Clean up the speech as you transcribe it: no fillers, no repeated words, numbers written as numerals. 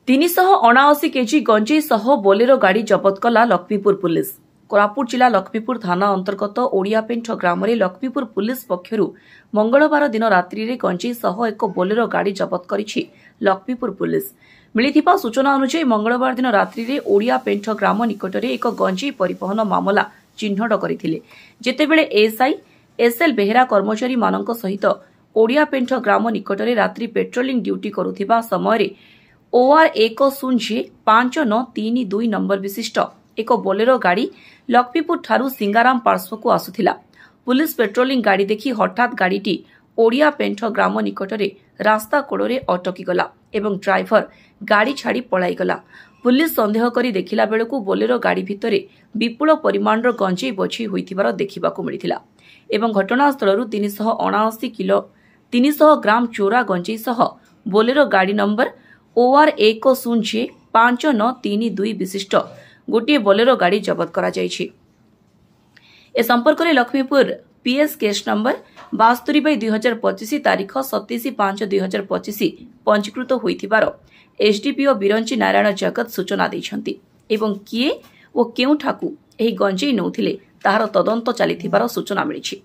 379 KG गंजेई सह Bolero गाड़ी जबत कला लक्ष्मीपुर पुलिस। कोरापुट जिला लक्ष्मीपुर थाना अंतर्गत ओडियापेंठ ग्राम लक्ष्मीपुर पुलिस पक्षरु मंगलवार दिन रात्रि रे गंजेई सह एक बोलेरो गाड़ी जबत करिछि लक्ष्मीपुर पुलिस। मिलिथिबा सूचना अनुसार मंगलवार दिन रात्रि रे ओडियापेंठ ग्राम निकटरे एक गंजेई परिवहन मामला चिन्हट करथिले। जेतेबेले एसआई एसएल बेहेरा कर्मचारी मानक सहित ओडियापेंठ ग्राम निकटरे रात्रि पेट्रोलिंग ड्यूटी करुथिबा समय OR 105932 नंबर विशिष्ट एक बोलेरो गाड़ी लक्ष्मीपुर ठारू सिंगाराम पार्श्व को आसुथिला। पुलिस पेट्रोलिंग गाड़ी देखि हठात गाड़ीटी ओडियापेंठ ग्राम निकटरे रास्ता कोड़े अटकी गला एवं ड्राइवर गाड़ी छाड़ी पलाई गला। पुलिस संदेह करी देखिला बेलकु बोलेरो गाड़ी भितरे विपुल परिमाणर गंजेई बोझी होइथिबार देखिबाकु मिलिथिला एवं घटनास्थलरु 300 ग्राम चोरा गंजेई सह बोलेरो गाड़ी नंबर OR 105932 विशिष्ट गोटे बोलेरो गाड़ी जबत करा जायछि। ए संपर्क में लक्ष्मीपुर PS केस नंबर 72/2025 तारीख 27/5/2025 पंजीकृत होइथिबार एसडीपीओ बिरंची नारायण जगत सूचना दैछन्ति एवं किए ओ केउ ठाकू एही गंजेई नौथिले ताहार तदंत चलिथिबार सूचना मिलिछि।